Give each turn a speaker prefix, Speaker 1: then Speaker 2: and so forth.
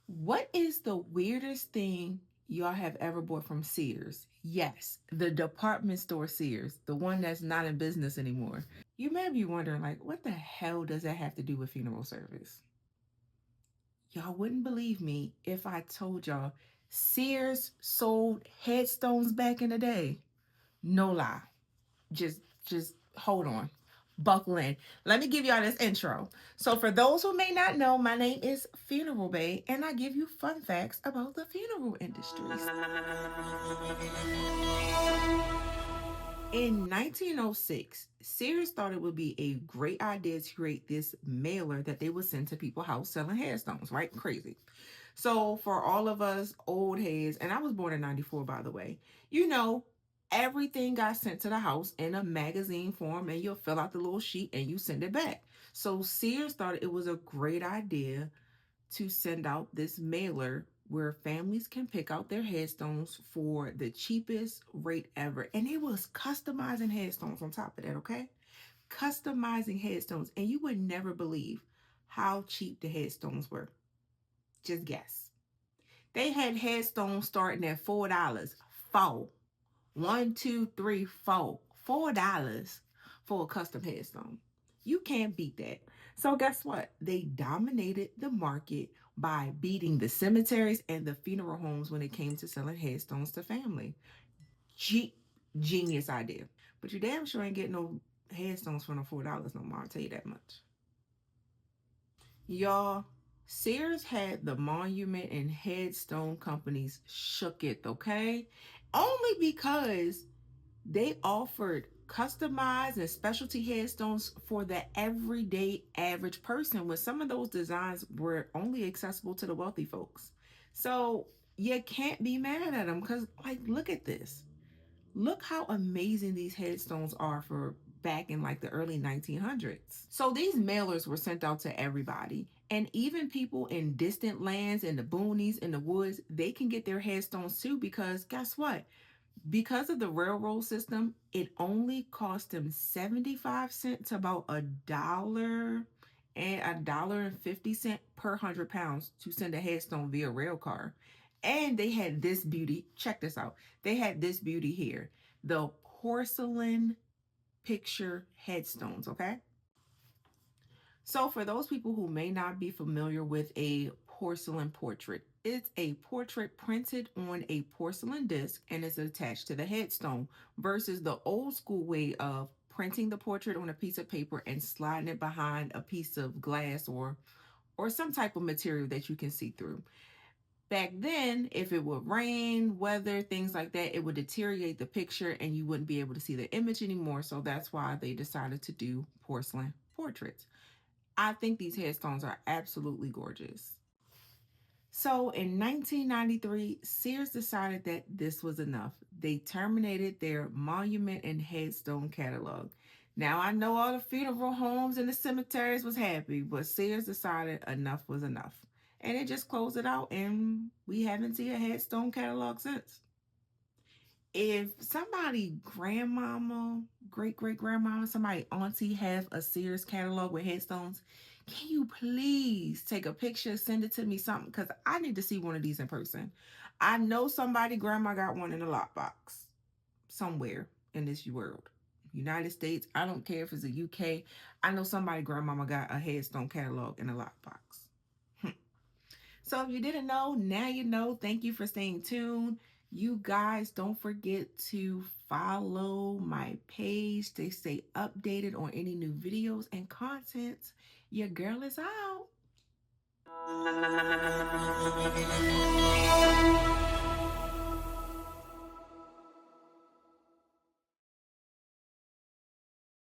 Speaker 1: What is the weirdest thing y'all have ever bought from Sears? Yes, the department store Sears, the one that's not in business anymore. You may be wondering, like, what the hell does that have to do with funeral service? Y'all wouldn't believe me if I told y'all Sears sold headstones back in the day. No lie. Just hold on. Buckle in. Let me give y'all this intro. So for those who may not know, my name is Funeral Bay and I give you fun facts about the funeral industry. In 1906, Sears thought it would be a great idea to create this mailer that they would send to people's house selling headstones, right? Crazy. So for all of us old heads, and I was born in 94, by the way, you know, everything got sent to the house in a magazine form and you'll fill out the little sheet and you send it back. So Sears thought it was a great idea to send out this mailer where families can pick out their headstones for the cheapest rate ever. And it was customizing headstones on top of that, okay? Customizing headstones. And you would never believe how cheap the headstones were. Just guess. They had headstones starting at $4. Four. One, two, three, four. $4 for a custom headstone. You can't beat that. So guess what? They dominated the market by beating the cemeteries and the funeral homes when it came to selling headstones to family. Ge- Genius idea. But you damn sure ain't getting no headstones for no $4 no more. I'll tell you that much. Y'all, Sears had the monument and headstone companies shook it, okay? Only because they offered customized and specialty headstones for the everyday average person when some of those designs were only accessible to the wealthy folks. So you can't be mad at them because, like, look at this. Look how amazing these headstones are for back in like the early 1900s. So these mailers were sent out to everybody. And even people in distant lands, in the boonies, in the woods, they can get their headstones too because guess what? Because of the railroad system, it only cost them 75 cents to about $1.50 per 100 pounds to send a headstone via rail car. And they had this beauty. Check this out. They had this beauty here. The porcelain picture headstones, okay? So, for those people who may not be familiar with a porcelain portrait, it's a portrait printed on a porcelain disc and is attached to the headstone versus the old school way of printing the portrait on a piece of paper and sliding it behind a piece of glass or some type of material that you can see through. Back then, if it would rain, weather, things like that, it would deteriorate the picture and you wouldn't be able to see the image anymore. So that's why they decided to do porcelain portraits. I think these headstones are absolutely gorgeous. So in 1993, Sears decided that this was enough. They terminated their monument and headstone catalog. Now I know all the funeral homes and the cemeteries was happy, but Sears decided enough was enough. And it just closed it out and we haven't seen a headstone catalog since. If somebody grandmama, great great grandmama, somebody auntie have a Sears catalog with headstones, can you please take a picture, send it to me something? Because I need to see one of these in person. I know somebody grandma got one in a lockbox somewhere in this world. United States, I don't care if it's a UK. I know somebody grandmama got a headstone catalog in a lockbox. So if you didn't know, now you know. Thank you for staying tuned. You guys don't forget to follow my page to stay updated on any new videos and content. Your girl is out.